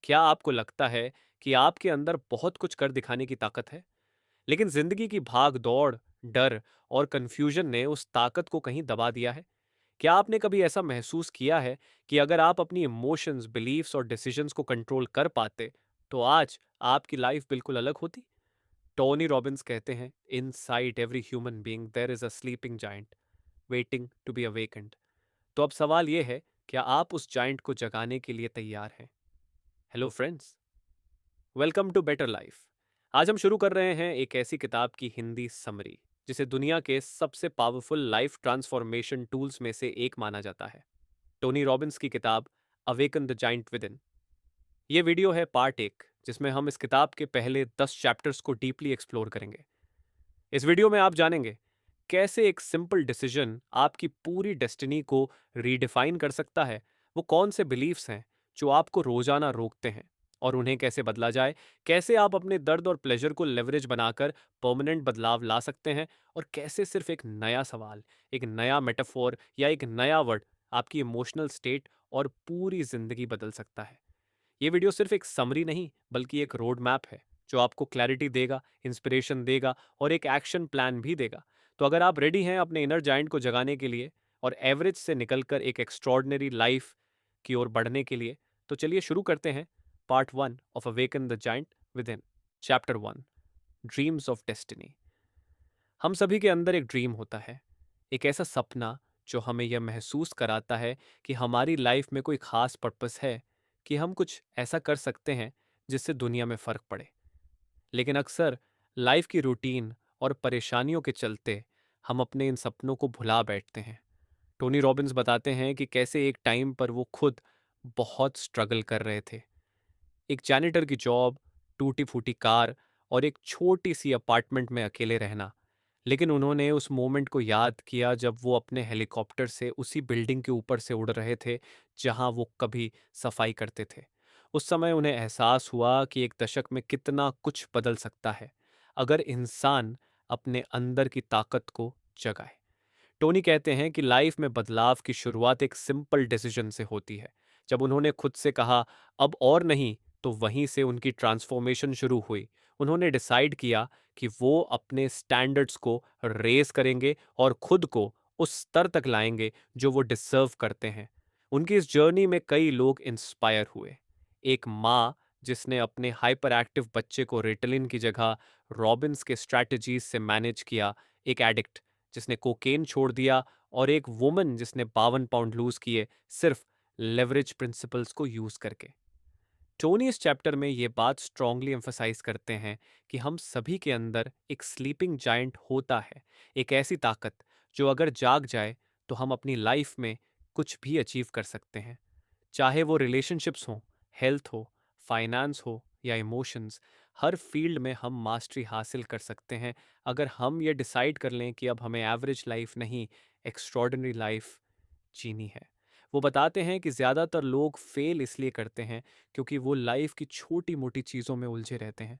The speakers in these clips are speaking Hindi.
क्या आपको लगता है कि आपके अंदर बहुत कुछ कर दिखाने की ताकत है, लेकिन जिंदगी की भाग दौड़, डर और कंफ्यूजन ने उस ताकत को कहीं दबा दिया है? क्या आपने कभी ऐसा महसूस किया है कि अगर आप अपनी इमोशंस, बिलीव्स और डिसीजंस को कंट्रोल कर पाते, तो आज आपकी लाइफ बिल्कुल अलग होती? टोनी रॉबिन्स कहते हैं, inside every human being there is a sleeping giant waiting to be awakened. तो अब सवाल यह है, क्या आप उस जायंट को जगाने के लिए तैयार हैं? Hello friends, welcome to better life. आज हम शुरू कर रहे हैं एक ऐसी किताब की हिंदी समरी जिसे दुनिया के सबसे पावरफुल लाइफ ट्रांसफॉर्मेशन टूल्स में से एक माना जाता है। टोनी रॉबिन्स की किताब awaken the giant with in. ये वीडियो है पार्ट एक, जिसमें हम इस किताब के पहले 10 चैप्टर्स को डीपली एक्सप्लोर करेंगे। इस वीडियो में आप जानेंगे कैसे एक सिंपल डिसीजन आपकी पूरी डेस्टिनी को रीडिफाइन कर सकता है। वो कौन से बिलीफ्स हैं जो आपको रोजाना रोकते हैं और उन्हें कैसे बदला जाए। कैसे आप अपने दर्द और प्लेजर को लेवरेज बनाकर परमानेंट बदलाव ला सकते हैं। और कैसे सिर्फ एक नया सवाल, एक नया मेटाफोर या एक नया वर्ड आपकी इमोशनल स्टेट और पूरी जिंदगी बदल सकता है। ये वीडियो सिर्फ एक समरी नहीं, बल्कि एक रोड मैप है जो आपको क्लैरिटी देगा, इंस्पिरेशन देगा और एक एक्शन प्लान भी देगा। तो अगर आप रेडी हैं अपने इनर जाइंट को जगाने के लिए और एवरेज से निकलकर एक एक्स्ट्रॉर्डनरी लाइफ की ओर बढ़ने के लिए, तो चलिए शुरू करते हैं part one of awaken the giant with in. Chapter one, dreams of destiny. हम सभी के अंदर एक ड्रीम होता है, एक ऐसा सपना जो हमें यह महसूस कराता है कि हमारी लाइफ में कोई खास पर्पस है, कि हम कुछ ऐसा कर सकते हैं जिससे दुनिया में फर्क पड़े। लेकिन अक्सर लाइफ की रूटीन और परेशानियों के चलते हम अपने इन सपनों को भुला बैठते हैं। टोनी रॉबिन्स बताते हैं कि कैसे एक टाइम पर वो खुद बहुत स्ट्रगल कर रहे थे। एक जैनिटर की जॉब, टूटी फूटी कार और एक छोटी सी अपार्टमेंट में अकेले रहना। लेकिन उन्होंने उस मोमेंट को याद किया जब वो अपने हेलीकॉप्टर से उसी बिल्डिंग के ऊपर से उड़ रहे थे जहां वो कभी सफाई करते थे। उस समय उन्हें एहसास हुआ कि एक दशक में कितना कुछ बदल सकता है अगर इंसान अपने अंदर की ताकत को जगाए। टोनी कहते हैं कि लाइफ में बदलाव की शुरुआत एक सिंपल डिसीजन से होती है। जब उन्होंने खुद से कहा अब और नहीं, तो वहीं से उनकी ट्रांसफॉर्मेशन शुरू हुई। उन्होंने डिसाइड किया कि वो अपने स्टैंडर्ड्स को रेस करेंगे और खुद को उस स्तर तक लाएंगे जो वो डिजर्व करते हैं। उनकी इस जर्नी में कई लोग इंस्पायर हुए। एक माँ जिसने अपने हाइपर एक्टिव बच्चे को रिटलिन की जगह रॉबिन्स के स्ट्रैटेजीज से मैनेज किया, एक एडिक्ट जिसने कोकेन छोड़ दिया और एक वुमन जिसने 52 पाउंड लूज किए सिर्फ लेवरेज प्रिंसिपल्स को यूज करके। टोनी इस चैप्टर में ये बात स्ट्रांगली एम्फसाइज करते हैं कि हम सभी के अंदर एक स्लीपिंग जायंट होता है, एक ऐसी ताकत जो अगर जाग जाए तो हम अपनी लाइफ में कुछ भी अचीव कर सकते हैं। चाहे वो रिलेशनशिप्स हो, हेल्थ हो, फाइनेंस हो या इमोशंस, हर फील्ड में हम मास्टरी हासिल कर सकते हैं अगर हम ये डिसाइड कर लें कि अब हमें एवरेज लाइफ नहीं, एक्स्ट्रॉर्डिनरी लाइफ जीनी है। वो बताते हैं कि ज़्यादातर लोग फेल इसलिए करते हैं क्योंकि वो लाइफ की छोटी मोटी चीज़ों में उलझे रहते हैं।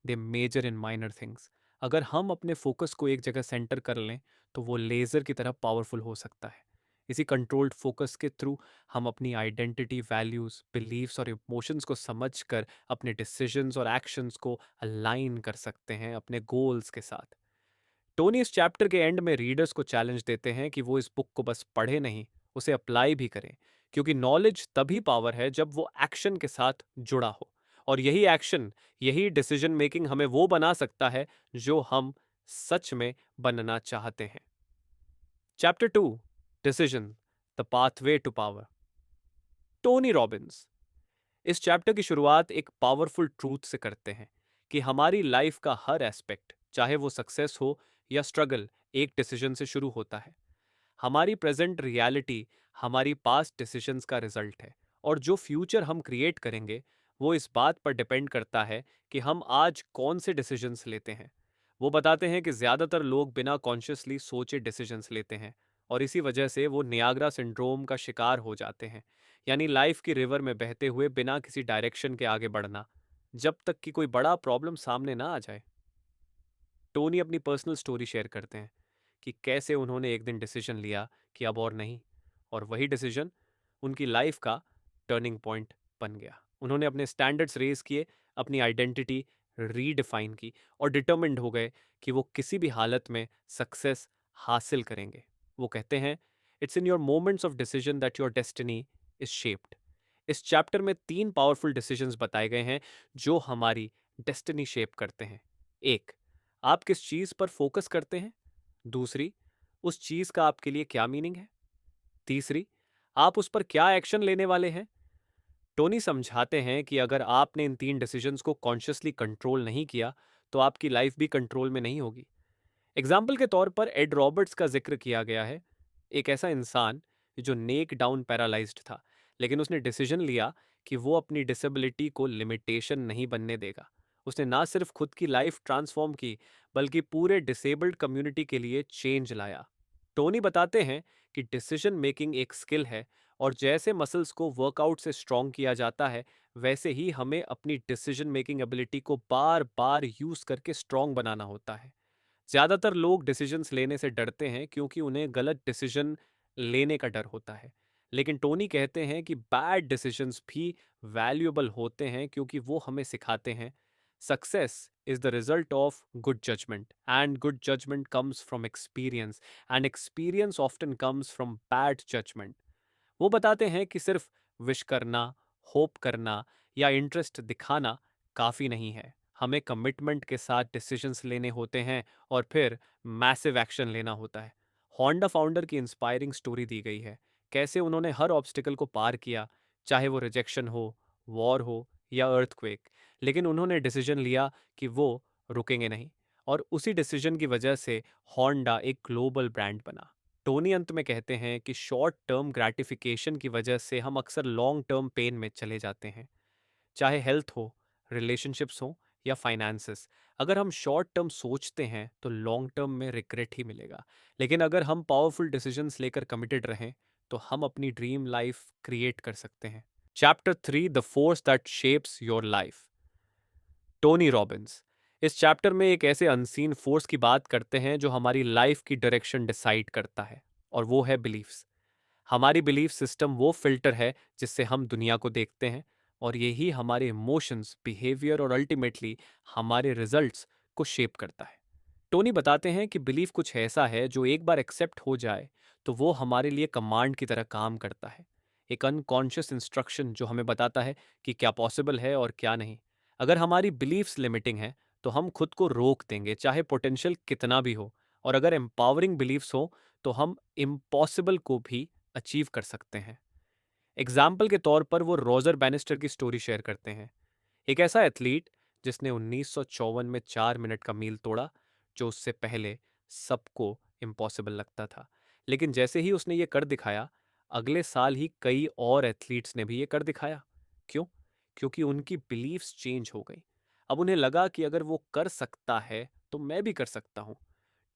दे मेजर इन माइनर थिंग्स। अगर हम अपने फोकस को एक जगह सेंटर कर लें, तो वो लेज़र की तरह पावरफुल हो सकता है। इसी कंट्रोल्ड फोकस के थ्रू हम अपनी आइडेंटिटी, वैल्यूज़, बिलीव्स और इमोशंस को समझकर अपने डिसीजंस और एक्शंस को अलाइन कर सकते हैं अपने गोल्स के साथ। टोनी इस चैप्टर के एंड में रीडर्स को चैलेंज देते हैं कि वो इस बुक को बस पढ़े नहीं, उसे अप्लाई भी करें। क्योंकि नॉलेज तभी पावर है जब वो एक्शन के साथ जुड़ा हो। और यही एक्शन, यही डिसीजन मेकिंग हमें वो बना सकता है जो हम सच में बनना चाहते हैं। Chapter two, decision, the pathway to power. Tony Robbins इस चैप्टर की शुरुआत एक पावरफुल ट्रूथ से करते हैं कि हमारी लाइफ का हर एस्पेक्ट, चाहे वो सक्सेस हो या स्ट्रगल, एक डिसीजन से शुरू होता है। हमारी प्रेजेंट रियलिटी हमारी पास्ट डिसीजंस का रिजल्ट है, और जो फ्यूचर हम क्रिएट करेंगे वो इस बात पर डिपेंड करता है कि हम आज कौन से डिसीजंस लेते हैं। वो बताते हैं कि ज़्यादातर लोग बिना कॉन्शियसली सोचे डिसीजंस लेते हैं, और इसी वजह से वो नियाग्रा सिंड्रोम का शिकार हो जाते हैं, यानी लाइफ की रिवर में बहते हुए बिना किसी डायरेक्शन के आगे बढ़ना, जब तक कि कोई बड़ा प्रॉब्लम सामने ना आ जाए। टोनी अपनी पर्सनल स्टोरी शेयर करते हैं कि कैसे उन्होंने एक दिन डिसीजन लिया कि अब और नहीं, और वही डिसीजन उनकी लाइफ का टर्निंग पॉइंट बन गया। उन्होंने अपने स्टैंडर्ड्स रेज किए, अपनी आइडेंटिटी रीडिफाइन की और डिटर्मिन्ड हो गए कि वो किसी भी हालत में सक्सेस हासिल करेंगे। वो कहते हैं, it's in your moments of decision that your destiny is shaped. इस चैप्टर में 3 पावरफुल डिसीजंस बताए गए हैं जो हमारी डेस्टिनी शेप करते हैं। एक, आप किस चीज पर फोकस करते हैं। दूसरी, उस चीज का आपके लिए क्या मीनिंग है। तीसरी, आप उस पर क्या एक्शन लेने वाले हैं। टोनी समझाते हैं कि अगर आपने इन 3 डिसीजंस को कॉन्शियसली कंट्रोल नहीं किया तो आपकी लाइफ भी कंट्रोल में नहीं होगी। एग्जाम्पल के तौर पर एड रॉबर्ट्स का जिक्र किया गया है। एक ऐसा इंसान जो नेक डाउन पैरालाइज्ड था, लेकिन उसने डिसीजन लिया कि वो अपनी डिसेबिलिटी को लिमिटेशन नहीं बनने देगा। उसने ना सिर्फ खुद की लाइफ ट्रांसफॉर्म की, बल्कि पूरे डिसेबल्ड कम्युनिटी के लिए चेंज लाया। टोनी बताते हैं कि डिसीजन मेकिंग एक स्किल है, और जैसे मसल्स को वर्कआउट से स्ट्रॉन्ग किया जाता है, वैसे ही हमें अपनी डिसीजन मेकिंग एबिलिटी को बार बार यूज करके स्ट्रॉन्ग बनाना होता है। ज्यादातर लोग डिसीजंस लेने से डरते हैं क्योंकि उन्हें गलत डिसीजन लेने का डर होता है। लेकिन टोनी कहते हैं कि बैड डिसीजंस भी वैल्यूएबल होते हैं क्योंकि वो हमें सिखाते हैं success is the result of good judgement, and good judgement comes from experience, and experience often comes from bad judgement. वो बताते हैं कि सिर्फ विश करना, होप करना या इंटरेस्ट दिखाना काफ़ी नहीं है। हमें कमिटमेंट के साथ डिसीजंस लेने होते हैं और फिर मैसिव एक्शन लेना होता है। होंडा फाउंडर की इंस्पायरिंग स्टोरी दी गई है, कैसे उन्होंने हर ऑब्स्टिकल को पार किया, चाहे वो रिजेक्शन हो, वॉर हो या अर्थक्वेक। लेकिन उन्होंने डिसीजन लिया कि वो रुकेंगे नहीं, और उसी डिसीजन की वजह से होंडा एक ग्लोबल ब्रांड बना। टोनी अंत में कहते हैं कि शॉर्ट टर्म ग्रैटिफिकेशन की वजह से हम अक्सर लॉन्ग टर्म पेन में चले जाते हैं, चाहे हेल्थ हो, रिलेशनशिप्स हो या फाइनेंसेस। अगर हम शॉर्ट टर्म सोचते हैं तो लॉन्ग टर्म में रिग्रेट ही मिलेगा। लेकिन अगर हम पावरफुल डिसीजंस लेकर कमिटेड रहें तो हम अपनी ड्रीम लाइफ क्रिएट कर सकते हैं। Chapter 3, the force that shapes your life. Tony Robbins इस चैप्टर में एक ऐसे अनसीन फोर्स की बात करते हैं जो हमारी लाइफ की डायरेक्शन डिसाइड करता है, और वो है बिलीफ्स। हमारी बिलीफ सिस्टम वो फिल्टर है जिससे हम दुनिया को देखते हैं, और यही हमारे इमोशंस, बिहेवियर और अल्टीमेटली हमारे रिजल्ट्स को शेप करता है। टोनी बताते हैं कि बिलीफ कुछ ऐसा है जो एक बार एक्सेप्ट हो जाए तो वो हमारे लिए कमांड की तरह काम करता है, एक अनकॉन्शियस इंस्ट्रक्शन जो हमें बताता है कि क्या पॉसिबल है और क्या नहीं। अगर हमारी बिलीफ्स लिमिटिंग है तो हम खुद को रोक देंगे, चाहे पोटेंशियल कितना भी हो। और अगर एम्पावरिंग बिलीफ्स हो तो हम इम्पॉसिबल को भी अचीव कर सकते हैं। एग्जाम्पल के तौर पर वो रोजर बैनिस्टर की स्टोरी शेयर करते हैं, एक ऐसा एथलीट जिसने 1954 में 4 मिनट का मील तोड़ा, जो उससे पहले सबको इम्पॉसिबल लगता था। लेकिन जैसे ही उसने ये कर दिखाया, अगले साल ही कई और एथलीट्स ने भी ये कर दिखाया। क्यों? क्योंकि उनकी बिलीफ्स चेंज हो गई। अब उन्हें लगा कि अगर वो कर सकता है तो मैं भी कर सकता हूँ।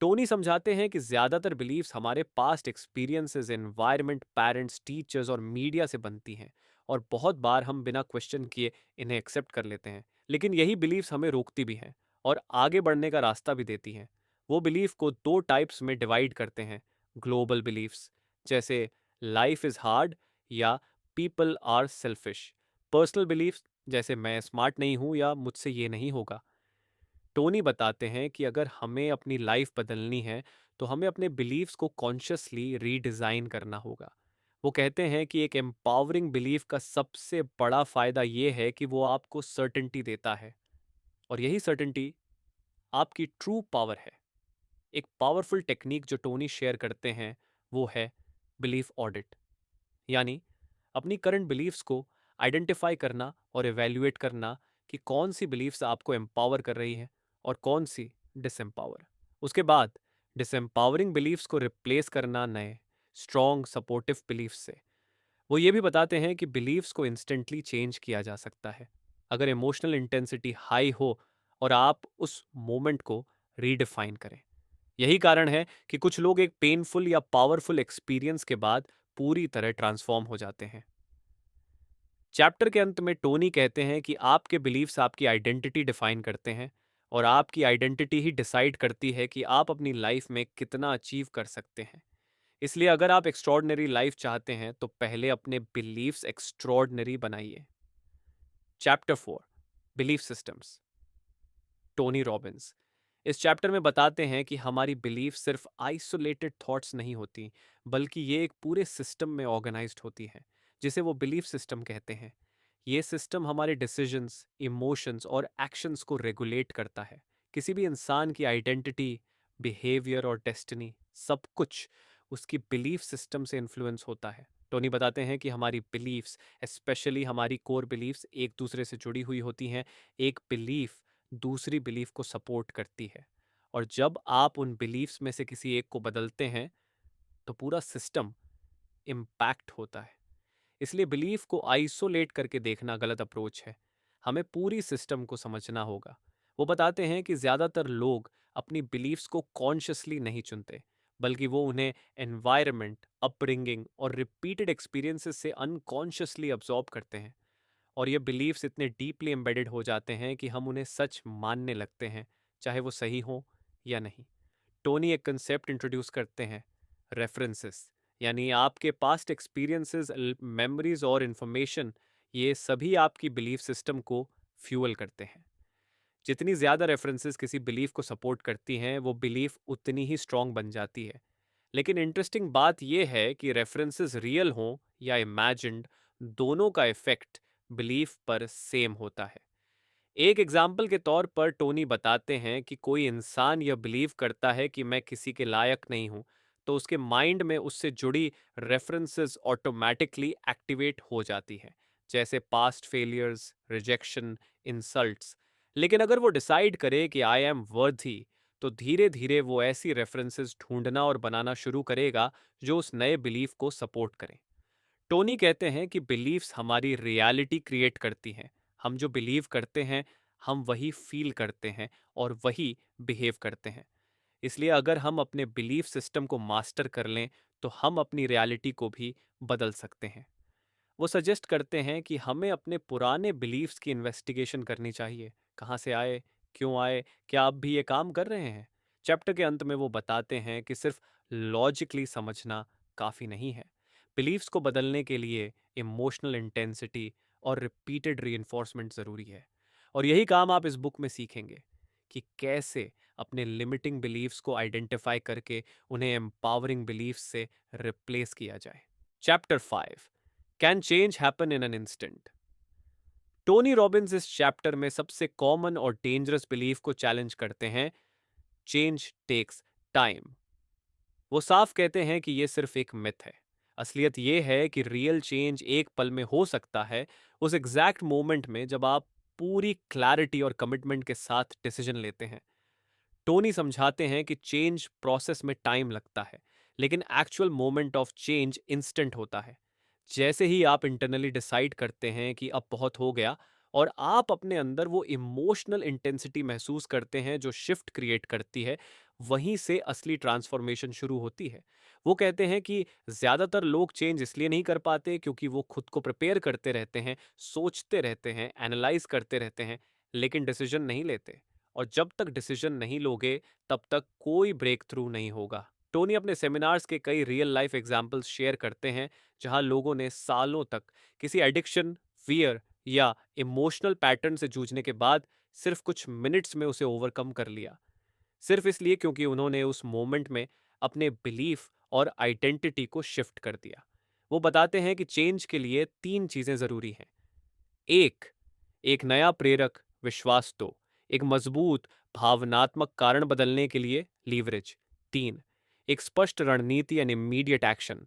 टोनी समझाते हैं कि ज्यादातर बिलीव्स हमारे past experiences, environment, parents, teachers और मीडिया से बनती हैं, और बहुत बार हम बिना क्वेश्चन किए इन्हें एक्सेप्ट कर लेते हैं। लेकिन यही बिलीव्स हमें रोकती भी हैं और आगे बढ़ने का रास्ता भी देती हैं। वो बिलीफ को 2 टाइप्स में डिवाइड करते हैं। ग्लोबल बिलीव्स, जैसे लाइफ इज हार्ड या people are selfish. Personal beliefs, जैसे मैं स्मार्ट नहीं हूं या मुझसे ये नहीं होगा। टोनी बताते हैं कि अगर हमें अपनी लाइफ बदलनी है तो हमें अपने बिलीव्स को कॉन्शियसली रीडिज़ाइन करना होगा। वो कहते हैं कि एक एम्पावरिंग बिलीफ का सबसे बड़ा फायदा ये है कि वो आपको सर्टेनिटी देता है, और यही सर्टेनिटी आपकी ट्रू पावर है। एक पावरफुल टेक्निक जो टोनी शेयर करते हैं वो है बिलीफ ऑडिट, यानी अपनी करंट बिलीव्स को आइडेंटिफाई करना और एवेल्युएट करना कि कौन सी बिलीव्स आपको एम्पावर कर रही है और कौन सी डिसएम्पावर। उसके बाद डिसएम्पावरिंग बिलीव्स को रिप्लेस करना नए स्ट्रॉन्ग सपोर्टिव बिलीव्स से। वो ये भी बताते हैं कि बिलीव्स को इंस्टेंटली चेंज किया जा सकता है अगर इमोशनल इंटेंसिटी हाई हो और आप उस मोमेंट को रीडिफाइन करें। यही कारण है कि कुछ लोग एक पेनफुल या पावरफुल एक्सपीरियंस के बाद पूरी तरह ट्रांसफॉर्म हो जाते हैं। चैप्टर के अंत में टोनी कहते हैं कि आपके बिलीव्स आपकी आइडेंटिटी डिफाइन करते हैं, और आपकी आइडेंटिटी ही डिसाइड करती है कि आप अपनी लाइफ में कितना अचीव कर सकते हैं। इसलिए अगर आप एक्स्ट्रॉर्डनरी लाइफ चाहते हैं तो पहले अपने बिलीव्स एक्स्ट्रॉर्डनरी बनाइए। Chapter 4, belief systems. Tony Robbins इस चैप्टर में बताते हैं कि हमारी बिलीफ सिर्फ आइसोलेटेड थॉट्स नहीं होती, बल्कि ये एक पूरे सिस्टम में ऑर्गेनाइज्ड होती हैं, जिसे वो बिलीफ सिस्टम कहते हैं। ये सिस्टम हमारे डिसीजंस, इमोशंस और एक्शंस को रेगुलेट करता है। किसी भी इंसान की आइडेंटिटी, बिहेवियर और डेस्टिनी, सब कुछ उसकी बिलीफ सिस्टम से इन्फ्लुएंस होता है। टोनी बताते हैं कि हमारी बिलीफ्स, स्पेशली हमारी कोर बिलीफ्स, एक दूसरे से जुड़ी हुई होती हैं। एक बिलीफ दूसरी बिलीफ को सपोर्ट करती है, और जब आप उन बिलीफ्स में से किसी एक को बदलते हैं तो पूरा सिस्टम इम्पैक्ट होता है। इसलिए बिलीफ को आइसोलेट करके देखना गलत अप्रोच है। हमें पूरी सिस्टम को समझना होगा। वो बताते हैं कि ज़्यादातर लोग अपनी बिलीफ्स को कॉन्शियसली नहीं चुनते, बल्कि वो उन्हें एनवायरनमेंट, अपब्रिंगिंग और रिपीटेड एक्सपीरियंसेस से अनकॉन्शियसली अब्जॉर्ब करते हैं। और ये बिलीव्स इतने डीपली एम्बेडेड हो जाते हैं कि हम उन्हें सच मानने लगते हैं, चाहे वो सही हो या नहीं। टोनी एक कंसेप्ट इंट्रोड्यूस करते हैं, रेफरेंसेस। यानी आपके पास्ट एक्सपीरियंसेस, मेमोरीज और इन्फॉर्मेशन, ये सभी आपकी बिलीफ सिस्टम को फ्यूअल करते हैं। जितनी ज़्यादा रेफरेंसेस किसी बिलीफ को सपोर्ट करती हैं, वो बिलीफ उतनी ही स्ट्रांग बन जाती है। लेकिन इंटरेस्टिंग बात यह है कि रेफरेंसेस रियल हों या इमेजिन्ड, दोनों का इफेक्ट बिलीफ पर सेम होता है। एक एग्जाम्पल के तौर पर टोनी बताते हैं कि कोई इंसान यह बिलीव करता है कि मैं किसी के लायक नहीं हूं, तो उसके माइंड में उससे जुड़ी रेफरेंसेस ऑटोमेटिकली एक्टिवेट हो जाती हैं, जैसे पास्ट फेलियर्स, रिजेक्शन, इंसल्ट्स। लेकिन अगर वो डिसाइड करे कि आई एम वर्दी, तो धीरे धीरे वो ऐसी रेफरेंसेस ढूंढना और बनाना शुरू करेगा जो उस नए बिलीफ को सपोर्ट करें। टोनी कहते हैं कि बिलीव्स हमारी रियलिटी क्रिएट करती हैं। हम जो बिलीव करते हैं, हम वही फील करते हैं और वही बिहेव करते हैं। इसलिए अगर हम अपने बिलीफ सिस्टम को मास्टर कर लें, तो हम अपनी रियलिटी को भी बदल सकते हैं। वो सजेस्ट करते हैं कि हमें अपने पुराने बिलीव्स की इन्वेस्टिगेशन करनी चाहिए। कहाँ से आए, क्यों आए, क्या अब भी ये काम कर रहे हैं। चैप्टर के अंत में वो बताते हैं कि सिर्फ लॉजिकली समझना काफ़ी नहीं है। बिलीव्स को बदलने के लिए इमोशनल इंटेंसिटी और रिपीटेड रीइंफोर्समेंट ज़रूरी है। और यही काम आप इस बुक में सीखेंगे कि कैसे अपने लिमिटिंग बिलीव्स को आइडेंटिफाई करके उन्हें एम्पावरिंग बिलीव्स से रिप्लेस किया जाए। Chapter 5, can change happen in an instant. Tony Robbins इस चैप्टर में सबसे कॉमन और डेंजरस बिलीफ को चैलेंज करते हैं, चेंज टेक्स टाइम। वो साफ कहते हैं कि ये सिर्फ एक मिथ है। असलियत ये है कि रियल चेंज एक पल में हो सकता है, उस एग्जैक्ट मोमेंट में जब आप पूरी क्लैरिटी और कमिटमेंट के साथ डिसीजन लेते हैं। टोनी समझाते हैं कि चेंज प्रोसेस में टाइम लगता है, लेकिन actual moment of change instant होता है। जैसे ही आप इंटरनली डिसाइड करते हैं कि अब बहुत हो गया, और आप अपने अंदर वो इमोशनल इंटेंसिटी महसूस करते हैं जो शिफ्ट क्रिएट करती है, वहीं से असली ट्रांसफॉर्मेशन शुरू होती है। वो कहते हैं कि ज़्यादातर लोग चेंज इसलिए नहीं कर पाते क्योंकि वो खुद को प्रिपेयर करते रहते हैं, सोचते रहते हैं, एनालाइज करते रहते हैं, लेकिन डिसीजन नहीं लेते। और जब तक डिसीजन नहीं लोगे, तब तक कोई ब्रेक थ्रू नहीं होगा। टोनी अपने सेमिनार्स के कई रियल लाइफ एग्जाम्पल्स शेयर करते हैं, जहां लोगों ने सालों तक किसी एडिक्शन, फियर या इमोशनल पैटर्न से जूझने के बाद सिर्फ कुछ मिनट्स में उसे ओवरकम कर लिया, सिर्फ इसलिए क्योंकि उन्होंने उस मोमेंट में अपने बिलीफ और आइडेंटिटी को शिफ्ट कर दिया। वो बताते हैं कि चेंज के लिए 3 चीजें जरूरी हैं। एक, एक नया प्रेरक विश्वास दो, एक मजबूत भावनात्मक कारण बदलने के लिए लीवरेज। 3, एक स्पष्ट रणनीति एंड इमीडिएट एक्शन।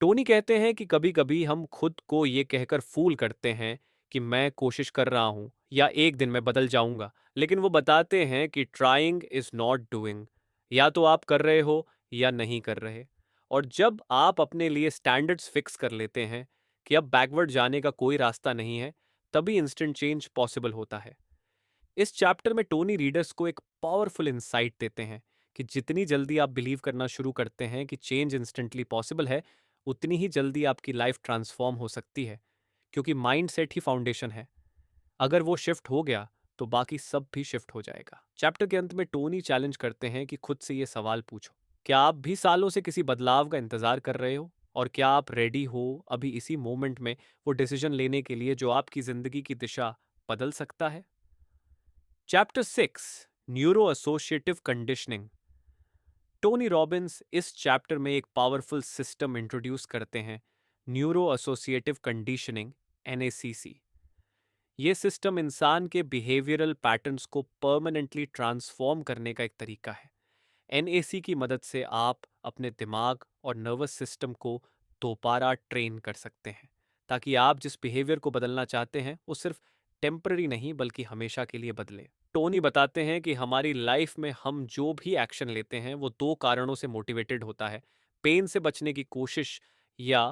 टोनी कहते हैं कि कभी कभी हम खुद को ये कहकर फूल करते हैं कि मैं कोशिश कर रहा हूं या एक दिन मैं बदल जाऊंगा, लेकिन वो बताते हैं कि ट्राइंग इज नॉट डूइंग। या तो आप कर रहे हो या नहीं कर रहे। और जब आप अपने लिए स्टैंडर्ड्स फिक्स कर लेते हैं कि अब बैकवर्ड जाने का कोई रास्ता नहीं है, तभी इंस्टेंट चेंज पॉसिबल होता है। इस चैप्टर में टोनी रीडर्स को एक पावरफुल इंसाइट देते हैं कि जितनी जल्दी आप बिलीव करना शुरू करते हैं कि चेंज इंस्टेंटली पॉसिबल है, उतनी ही जल्दी आपकी लाइफ ट्रांसफॉर्म हो सकती है, क्योंकि माइंड सेट ही फाउंडेशन है। अगर वो शिफ्ट हो गया, तो बाकी सब भी शिफ्ट हो जाएगा। चैप्टर के अंत में टोनी चैलेंज करते हैं कि खुद से ये सवाल पूछो, क्या आप भी सालों से किसी बदलाव का इंतजार कर रहे हो? और क्या आप रेडी हो अभी इसी मोमेंट में वो डिसीजन लेने के लिए जो आपकी जिंदगी की दिशा बदल सकता है? Chapter 6, neuro associative conditioning. Tony Robbins इस चैप्टर में एक पावरफुल सिस्टम इंट्रोड्यूस करते हैं, न्यूरो एसोसिएटिव कंडीशनिंग, एनएसीसी। ये सिस्टम इंसान के बिहेवियरल पैटर्न्स को परमानेंटली ट्रांसफॉर्म करने का एक तरीका है। एनएसी की मदद से आप अपने दिमाग और नर्वस सिस्टम को दोबारा ट्रेन कर सकते हैं, ताकि आप जिस बिहेवियर को बदलना चाहते हैं वो सिर्फ टेम्पररी नहीं बल्कि हमेशा के लिए बदले। टोनी बताते हैं कि हमारी लाइफ में हम जो भी एक्शन लेते हैं वो दो कारणों से मोटिवेटेड होता है: पेन से बचने की कोशिश या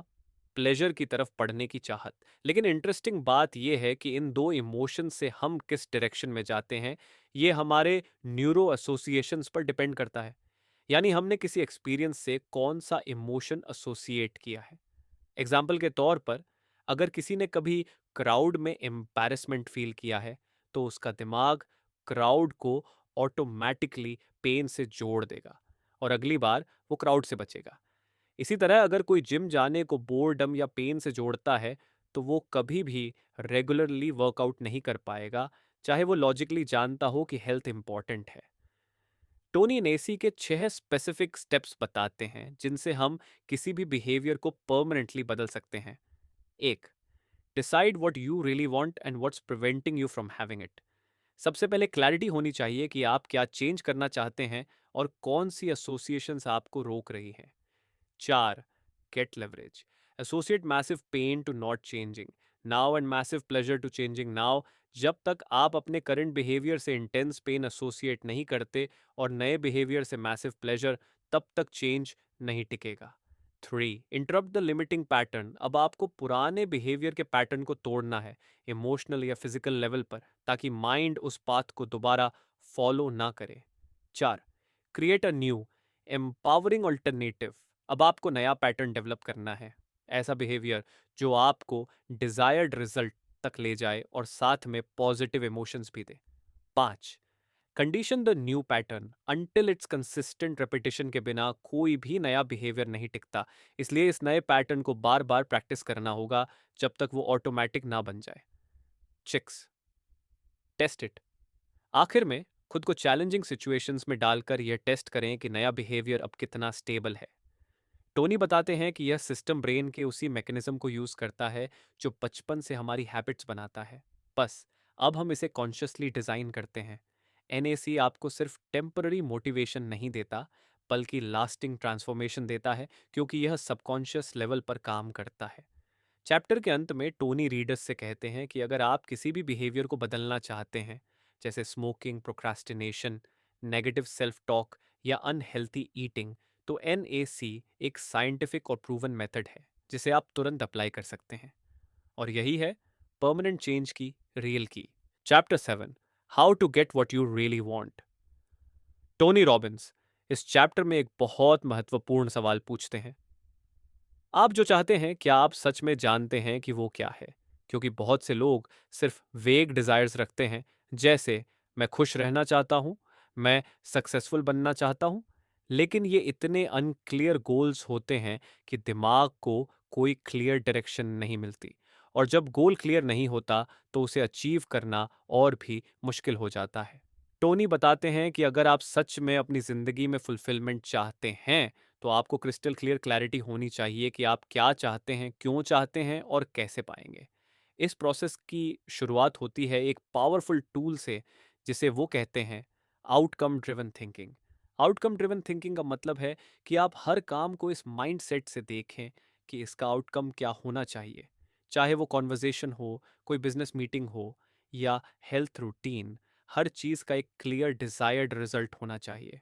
प्लेजर की तरफ पढ़ने की चाहत। लेकिन इंटरेस्टिंग बात यह है कि इन दो इमोशन से हम किस डायरेक्शन में जाते हैं ये हमारे न्यूरो एसोसिएशंस पर डिपेंड करता है। यानी हमने किसी एक्सपीरियंस से कौन सा इमोशन एसोसिएट किया है। एग्जाम्पल के तौर पर, अगर किसी ने कभी क्राउड में एम्बैरेसमेंट फील किया है तो उसका दिमाग क्राउड को ऑटोमेटिकली पेन से जोड़ देगा और अगली बार वो क्राउड से बचेगा। इसी तरह अगर कोई जिम जाने को बोर्डम या पेन से जोड़ता है तो वो कभी भी रेगुलरली वर्कआउट नहीं कर पाएगा, चाहे वो लॉजिकली जानता हो कि हेल्थ इंपॉर्टेंट है। टोनी नेसी के 6 स्पेसिफिक स्टेप्स बताते हैं जिनसे हम किसी भी बिहेवियर को परमानेंटली बदल सकते हैं। एक, decide what you really want and what's preventing you from having it. सबसे पहले क्लैरिटी होनी चाहिए कि आप क्या चेंज करना चाहते हैं और कौन सी एसोसिएशंस आपको रोक रही हैं। 4. Get leverage. Associate massive pain to not changing now and massive pleasure to changing now. जब तक आप अपने करंट बिहेवियर से इंटेंस पेन एसोसिएट नहीं करते और नए बिहेवियर से मैसिव प्लेजर, तब तक चेंज नहीं टिकेगा। 3. Interrupt the limiting pattern. अब आपको पुराने बिहेवियर के पैटर्न को तोड़ना है, इमोशनल या फिजिकल लेवल पर, ताकि माइंड उस पाथ को दोबारा फॉलो ना करे। 4. Create a new empowering alternative. अब आपको नया पैटर्न डेवलप करना है, ऐसा बिहेवियर जो आपको डिजायर्ड रिजल्ट तक ले जाए और साथ में पॉजिटिव इमोशंस भी दे। 5. Condition the new pattern until it's consistent repetition के बिना कोई भी नया बिहेवियर नहीं टिकता, इसलिए इस नए पैटर्न को बार बार प्रैक्टिस करना होगा जब तक वो ऑटोमेटिक ना बन जाए। 6. Test it. आखिर में खुद को चैलेंजिंग सिचुएशंस में डालकर यह टेस्ट करें कि नया बिहेवियर अब कितना स्टेबल है। टोनी बताते हैं कि यह सिस्टम ब्रेन के उसी मैकेनिज्म को यूज करता है जो बचपन से हमारी हैबिट्स बनाता है, बस अब हम इसे कॉन्शियसली डिजाइन करते हैं। एनएसी आपको सिर्फ टेम्पररी मोटिवेशन नहीं देता बल्कि लास्टिंग ट्रांसफॉर्मेशन देता है, क्योंकि यह सबकॉन्शियस लेवल पर काम करता है। चैप्टर के अंत में टोनी रीडर्स से कहते हैं कि अगर आप किसी भी बिहेवियर को बदलना चाहते हैं, जैसे smoking, procrastination, negative self talk या अनहेल्थी ईटिंग, तो एनएसी एक साइंटिफिक और प्रूवन मेथड है जिसे आप तुरंत अप्लाई कर सकते हैं। और यही है परमानेंट चेंज की real key. Chapter 7, how to get what you really want. Tony Robbins इस चैप्टर में एक बहुत महत्वपूर्ण सवाल पूछते हैं: आप जो चाहते हैं क्या आप सच में जानते हैं कि वो क्या है? क्योंकि बहुत से लोग सिर्फ वेग डिजायर्स रखते हैं, जैसे मैं खुश रहना चाहता हूं, मैं सक्सेसफुल बनना चाहता हूं, लेकिन ये इतने अनक्लियर गोल्स होते हैं कि दिमाग को कोई क्लियर डायरेक्शन नहीं मिलती। और जब गोल क्लियर नहीं होता तो उसे अचीव करना और भी मुश्किल हो जाता है। टोनी बताते हैं कि अगर आप सच में अपनी जिंदगी में फुलफिलमेंट चाहते हैं तो आपको क्रिस्टल क्लियर क्लैरिटी होनी चाहिए कि आप क्या चाहते हैं, क्यों चाहते हैं और कैसे पाएंगे। इस प्रोसेस की शुरुआत होती है एक पावरफुल टूल से जिसे वो कहते हैं outcome driven thinking. Outcome driven thinking का मतलब है कि आप हर काम को इस माइंड सेट से देखें कि इसका आउटकम क्या होना चाहिए। चाहे वो कॉन्वर्जेशन हो, कोई बिजनेस मीटिंग हो या हेल्थ रूटीन, हर चीज़ का एक क्लियर डिजायर्ड रिजल्ट होना चाहिए।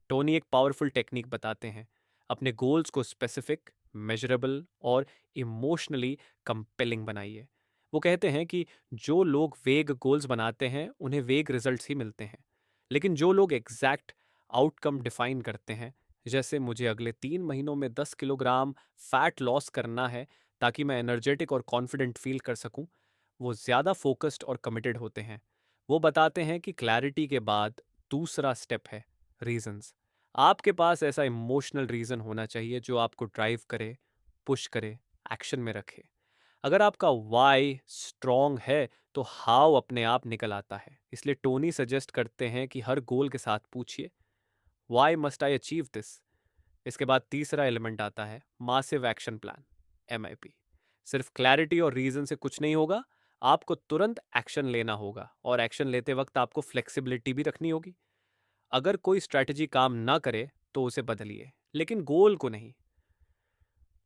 टोनी एक पावरफुल टेक्निक बताते हैं: अपने गोल्स को स्पेसिफिक, मेजरेबल और इमोशनली कंपेलिंग बनाइए। वो कहते हैं कि जो लोग वेग गोल्स बनाते हैं उन्हें वेग रिजल्ट्स ही मिलते हैं, लेकिन जो लोग एग्जैक्ट आउटकम डिफाइन करते हैं, जैसे मुझे अगले 3 महीनों में 10 किलोग्राम फैट लॉस करना है ताकि मैं एनर्जेटिक और कॉन्फिडेंट फील कर सकूं, वो ज़्यादा फोकस्ड और कमिटेड होते हैं। वो बताते हैं कि क्लैरिटी के बाद दूसरा स्टेप है रीजंस। आपके पास ऐसा इमोशनल रीजन होना चाहिए जो आपको ड्राइव करे, पुश करे, एक्शन में रखे। अगर आपका वाई स्ट्रॉन्ग है तो हाउ अपने आप निकल आता है। इसलिए टोनी सजेस्ट करते हैं कि हर गोल के साथ पूछिए, why must I achieve this. इसके बाद तीसरा एलिमेंट आता है मासिव एक्शन प्लान, MIP। सिर्फ क्लैरिटी और रीजन से कुछ नहीं होगा, आपको तुरंत एक्शन लेना होगा, और एक्शन लेते वक्त आपको फ्लेक्सिबिलिटी भी रखनी होगी। अगर कोई स्ट्रैटेजी काम ना करे तो उसे बदलिए, लेकिन गोल को नहीं।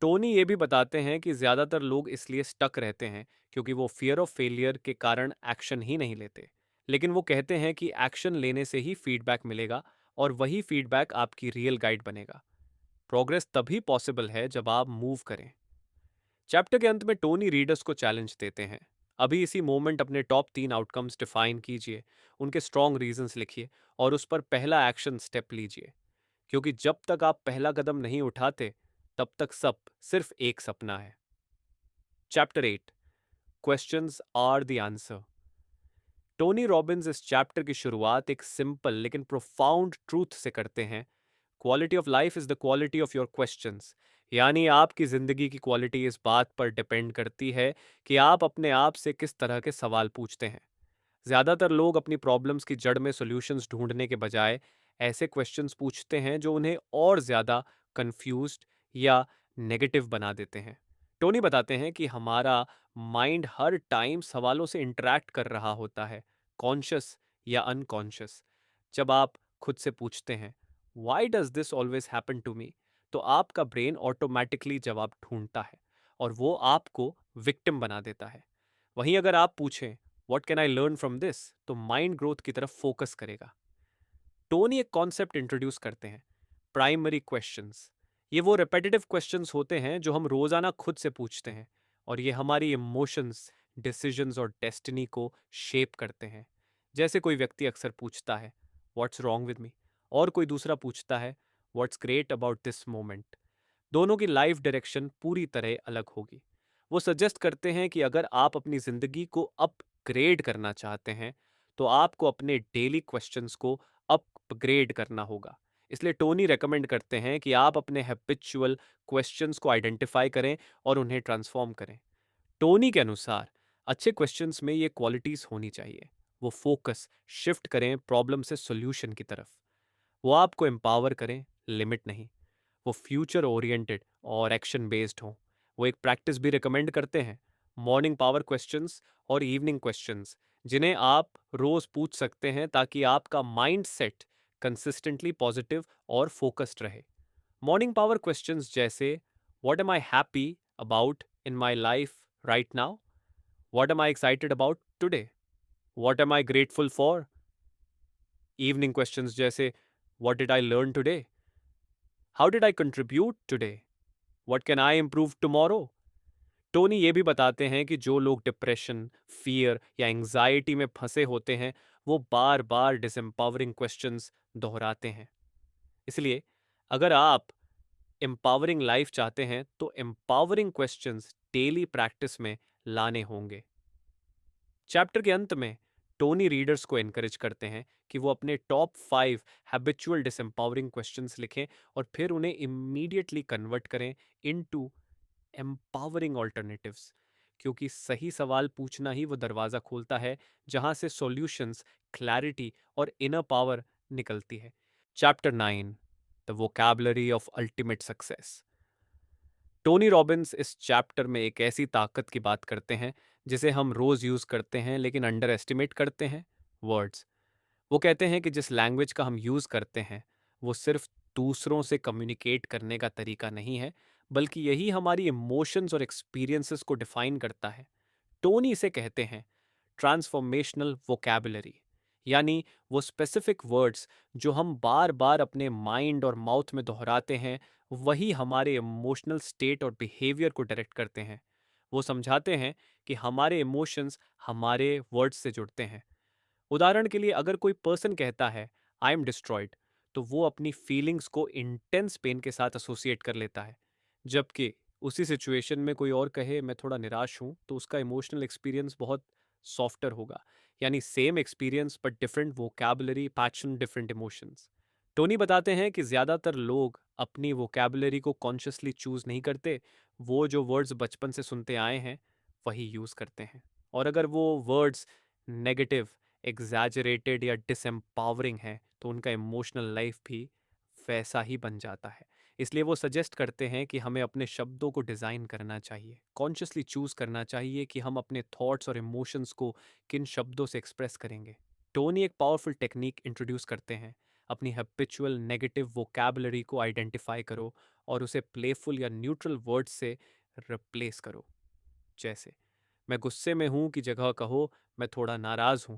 टोनी ये भी बताते हैं कि ज्यादातर लोग इसलिए स्टक रहते हैं क्योंकि वो फियर ऑफ फेलियर के कारण एक्शन ही नहीं लेते। लेकिन वो कहते हैं कि एक्शन लेने से ही फीडबैक मिलेगा, और वही फीडबैक आपकी रियल गाइड बनेगा। प्रोग्रेस तभी पॉसिबल है जब आप मूव करें। चैप्टर के अंत में टोनी रीडर्स को चैलेंज देते हैं। अभी इसी मोमेंट अपने टॉप 3 आउटकम्स डिफाइन कीजिए, उनके स्ट्रॉन्ग रीजंस लिखिए, और उस पर पहला एक्शन स्टेप लीजिए। क्योंकि जब तक आप पहला कदम नहीं उठाते, तब तक सब सिर्फ एक सपना है। Chapter 8, questions are the answer. Tony Robbins इस चैप्टर की शुरुआत एक सिंपल लेकिन प्रोफाउंड ट्रूथ से करते हैं। Quality of life is the quality of your questions. यानी आपकी जिंदगी की क्वालिटी इस बात पर डिपेंड करती है कि आप अपने आप से किस तरह के सवाल पूछते हैं। ज्यादातर लोग अपनी प्रॉब्लम्स की जड़ में सॉल्यूशंस ढूंढने के बजाय ऐसे क्वेश्चंस पूछते हैं जो उन्हें और ज्यादा कंफ्यूज्ड या नेगेटिव बना देते हैं। टोनी बताते हैं कि हमारा माइंड हर टाइम सवालों से इंटरेक्ट कर रहा होता है, कॉन्शियस या अनकॉन्शियस। जब आप खुद से पूछते हैं, why does this always happen to me, तो आपका ब्रेन ऑटोमेटिकली जवाब ढूंढता है, और वो आपको विक्टिम बना देता है। वहीं अगर आप पूछें, what can I learn from this, तो माइंड ग्रोथ की तरफ फोकस करेगा। टोनी एक कॉन्सेप्ट इंट्रोड्यूस करते हैं, प्राइमरी क्वेश्चंस। ये वो रिपीटेटिव क्वेश्चंस होते हैं जो हम रोजाना खुद से पूछते हैं, और ये हमारी इमोशंस, डिसीजंस और डेस्टिनी को शेप करते हैं। जैसे कोई व्यक्ति अक्सर पूछता है, व्हाट्स रॉन्ग विद मी, और कोई दूसरा पूछता है, what's great about this moment. दोनों की लाइफ डायरेक्शन पूरी तरह अलग होगी। वो सजेस्ट करते हैं कि अगर आप अपनी जिंदगी को अपग्रेड करना चाहते हैं, तो आपको अपने डेली क्वेश्चंस को अपग्रेड करना होगा। इसलिए टोनी रेकमेंड करते हैं कि आप अपने हैबिचुअल क्वेश्चंस को आइडेंटिफाई करें और उन्हें ट्रांसफॉर्म करें। टोनी के अनुसार अच्छे क्वेश्चंस में ये क्वालिटीज होनी चाहिए। वो फोकस शिफ्ट करें प्रॉब्लम से सॉल्यूशन की तरफ। वो आपको एम्पावर करें, लिमिट नहीं। वो फ्यूचर ओरिएंटेड और एक्शन बेस्ड हों। वो एक प्रैक्टिस भी रिकमेंड करते हैं, मॉर्निंग पावर क्वेश्चंस और इवनिंग क्वेश्चंस, जिन्हें आप रोज पूछ सकते हैं ताकि आपका माइंड सेट कंसिस्टेंटली पॉजिटिव और फोकस्ड रहे। मॉर्निंग पावर क्वेश्चंस जैसे, what am I happy about in my life right now, what am I excited about today, what am I grateful for. Evening questions जैसे, what did I learn today, how did I contribute today, what can I improve tomorrow. Tony ये भी बताते हैं कि जो लोग डिप्रेशन, फियर या एंग्जाइटी में फंसे होते हैं, वो बार बार डिसएम्पावरिंग क्वेश्चंस दोहराते हैं। इसलिए अगर आप एम्पावरिंग लाइफ चाहते हैं तो एम्पावरिंग क्वेश्चंस डेली प्रैक्टिस में लाने होंगे। चैप्टर के अंत में टोनी रीडर्स को एनकरेज करते हैं कि वो अपने टॉप 5 हैबिचुअल डिसएम्पावरिंग क्वेश्चंस लिखें और फिर उन्हें इमीडिएटली कन्वर्ट करें इनटू एम्पावरिंग ऑल्टरनेटिव्स। क्योंकि सही सवाल पूछना ही वो दरवाजा खोलता है जहां से सॉल्यूशंस, क्लैरिटी और इनर पावर निकलती है। Chapter 9, the vocabulary of ultimate success. Tony Robbins इस चैप्टर में एक ऐसी ताकत की बात करते हैं जिसे हम रोज यूज करते हैं लेकिन अंडर एस्टिमेट करते हैं, वर्ड्स। वो कहते हैं कि जिस लैंग्वेज का हम यूज करते हैं वो सिर्फ दूसरों से कम्युनिकेट करने का तरीका नहीं है, बल्कि यही हमारी इमोशंस और एक्सपीरियंसेस को डिफाइन करता है। टोनी इसे कहते हैं ट्रांसफॉर्मेशनल वोकैबुलरी। यानी वो स्पेसिफिक वर्ड्स जो हम बार बार अपने माइंड और माउथ में दोहराते हैं, वही हमारे इमोशनल स्टेट और बिहेवियर को डायरेक्ट करते हैं। वो समझाते हैं कि हमारे इमोशंस हमारे वर्ड्स से जुड़ते हैं। उदाहरण के लिए अगर कोई पर्सन कहता है, आई एम डिस्ट्रॉयड, तो वो अपनी फीलिंग्स को इंटेंस पेन के साथ एसोसिएट कर लेता है। जबकि उसी सिचुएशन में कोई और कहे, मैं थोड़ा निराश हूं, तो उसका इमोशनल एक्सपीरियंस बहुत सॉफ्टर होगा। यानी same experience but different vocabulary, passion, different emotions. Tony बताते हैं कि ज्यादातर लोग अपनी वोकैबुलरी को कॉन्शियसली चूज नहीं करते, वो जो वर्ड्स बचपन से सुनते आए हैं वही यूज़ करते हैं। और अगर वो वर्ड्स नेगेटिव, एग्जैजरेटेड या डिसएम्पावरिंग हैं तो उनका इमोशनल लाइफ भी वैसा ही बन जाता है। इसलिए वो सजेस्ट करते हैं कि हमें अपने शब्दों को डिज़ाइन करना चाहिए, कॉन्शियसली चूज़ करना चाहिए कि हम अपने थॉट्स और इमोशंस को किन शब्दों से एक्सप्रेस करेंगे। टोनी एक पावरफुल टेक्निक इंट्रोड्यूस करते हैं। अपनी हैबिचुअल नेगेटिव वोकैबुलरी को आइडेंटिफाई करो और उसे प्लेफुल या न्यूट्रल वर्ड्स से रिप्लेस करो। जैसे, मैं गुस्से में हूं की जगह कहो मैं थोड़ा नाराज हूं।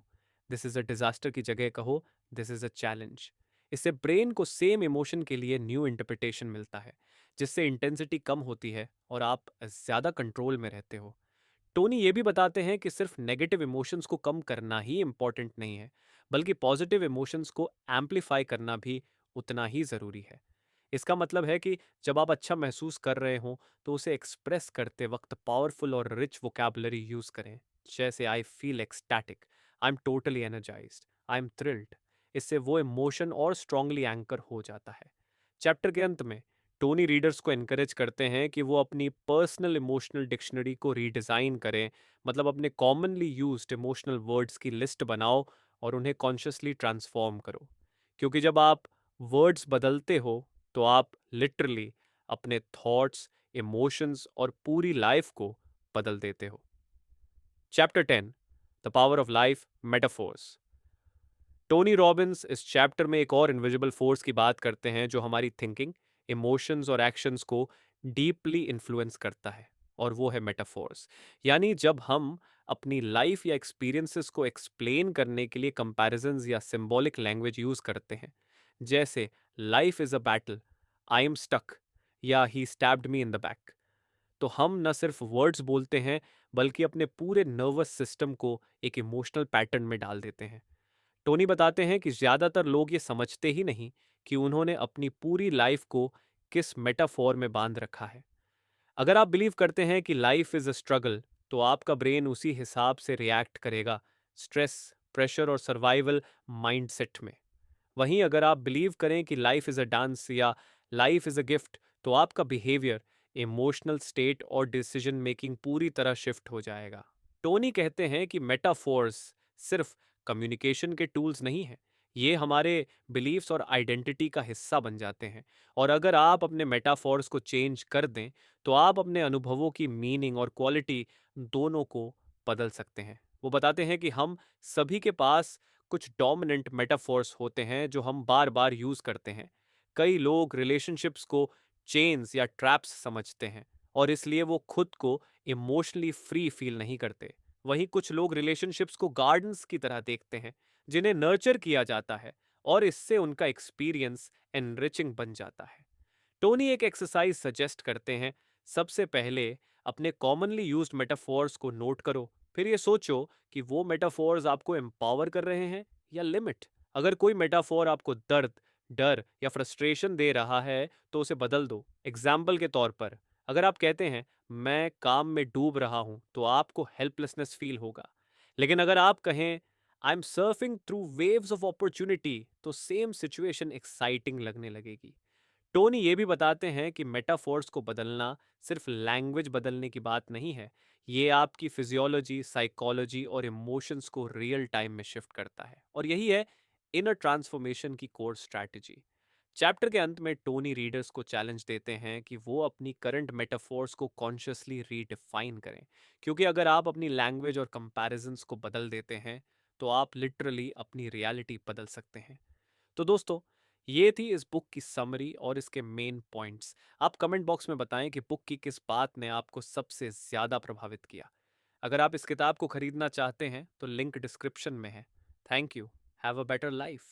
दिस इज अ डिजास्टर की जगह कहो दिस इज अ चैलेंज। इससे ब्रेन को सेम इमोशन के लिए न्यू इंटरप्रिटेशन मिलता है, जिससे इंटेंसिटी कम होती है और आप ज्यादा कंट्रोल में रहते हो। टोनी ये भी बताते हैं कि सिर्फ नेगेटिव इमोशंस को कम करना ही इम्पॉर्टेंट नहीं है, बल्कि पॉजिटिव इमोशंस को एम्पलीफाई करना भी उतना ही ज़रूरी है। इसका मतलब है कि जब आप अच्छा महसूस कर रहे हों तो उसे एक्सप्रेस करते वक्त पावरफुल और रिच वोकैबुलरी यूज़ करें। जैसे I feel ecstatic, I am totally energised, I am thrilled. इससे वो इमोशन और स्ट्रांगली एंकर हो जाता है। चैप्टर के अंत में टोनी रीडर्स को एनकरेज करते हैं कि वो अपनी पर्सनल इमोशनल डिक्शनरी को रीडिज़ाइन करें। मतलब अपने कॉमनली यूज्ड इमोशनल वर्ड्स की लिस्ट बनाओ और उन्हें कॉन्शियसली ट्रांसफॉर्म करो। क्योंकि जब आप वर्ड्स बदलते हो तो आप लिटरली अपने थॉट्स, इमोशंस और पूरी लाइफ को बदल देते हो। Chapter 10, the power of life metaphors. Tony Robbins इस चैप्टर में एक और इनविजिबल फोर्स की बात करते हैं जो हमारी थिंकिंग, इमोशंस और एक्शंस को डीपली इन्फ्लुएंस करता है, और वो है मेटाफोर्स। यानी जब हम अपनी लाइफ या एक्सपीरियंसेस को एक्सप्लेन करने के लिए कंपैरिजंस या सिंबॉलिक लैंग्वेज यूज करते हैं। जैसे life is a battle, I am stuck, या he stabbed me in the back. तो हम न सिर्फ वर्ड्स बोलते हैं बल्कि अपने पूरे नर्वस सिस्टम को एक इमोशनल पैटर्न में डाल देते हैं। टोनी बताते हैं कि ज्यादातर लोग ये समझते ही नहीं कि उन्होंने अपनी पूरी लाइफ को किस मेटाफोर में बांध रखा है। अगर आप बिलीव करते हैं कि लाइफ इज अ स्ट्रगल, तो आपका ब्रेन उसी हिसाब से रिएक्ट करेगा, स्ट्रेस, प्रेशर और सर्वाइवल माइंडसेट में। वहीं अगर आप बिलीव करें कि लाइफ इज अ डांस या लाइफ इज अ गिफ्ट, तो आपका बिहेवियर, इमोशनल स्टेट और डिसीजन मेकिंग पूरी तरह शिफ्ट हो जाएगा। टोनी कहते हैं कि मेटाफोर्स सिर्फ कम्युनिकेशन के टूल्स नहीं हैं, ये हमारे बिलीव्स और आइडेंटिटी का हिस्सा बन जाते हैं। और अगर आप अपने मेटाफोर्स को चेंज कर दें तो आप अपने अनुभवों की मीनिंग और क्वालिटी दोनों को बदल सकते हैं। वो बताते हैं कि हम सभी के पास कुछ डोमिनेंट मेटाफोर्स होते हैं जो हम बार बार यूज करते हैं। कई लोग रिलेशनशिप्स को चेन्स या ट्रैप्स समझते हैं और इसलिए वो खुद को इमोशनली फ्री फील नहीं करते। वहीं कुछ लोग रिलेशनशिप्स को गार्डन्स की तरह देखते हैं जिन्हें नर्चर किया जाता है, और इससे उनका एक्सपीरियंस एनरिचिंग बन जाता है। टोनी एक एक्सरसाइज सजेस्ट करते हैं। सबसे पहले अपने कॉमनली यूज्ड मेटाफोर्स को नोट करो, फिर ये सोचो कि वो मेटाफोर्स आपको एम्पावर कर रहे हैं या लिमिट। अगर कोई मेटाफोर आपको दर्द, डर या फ्रस्ट्रेशन दे रहा है तो उसे बदल दो। एग्जाम्पल के तौर पर, अगर आप कहते हैं मैं काम में डूब रहा हूं तो आपको हेल्पलेसनेस फील होगा। लेकिन अगर आप कहें I am surfing through waves of opportunity, तो सेम सिचुएशन एक्साइटिंग लगने लगेगी। टोनी ये भी बताते हैं कि मेटाफोर्स को बदलना सिर्फ लैंग्वेज बदलने की बात नहीं है, ये आपकी फिजियोलॉजी, साइकोलॉजी और इमोशंस को रियल टाइम में शिफ्ट करता है, और यही है इनर ट्रांसफॉर्मेशन की कोर स्ट्रैटेजी। चैप्टर के अंत में टोनी रीडर्स को चैलेंज देते हैं कि वो अपनी करंट मेटाफोर्स को कॉन्शियसली रीडिफाइन करें, क्योंकि अगर आप अपनी लैंग्वेज और कंपैरिजंस को बदल देते हैं तो आप लिटरली अपनी रियलिटी बदल सकते हैं। तो दोस्तों, ये थी इस बुक की समरी और इसके मेन पॉइंट्स। आप कमेंट बॉक्स में बताएं कि बुक की किस बात ने आपको सबसे ज़्यादा प्रभावित किया। अगर आप इस किताब को खरीदना चाहते हैं तो लिंक डिस्क्रिप्शन में है। Thank you. Have a better life.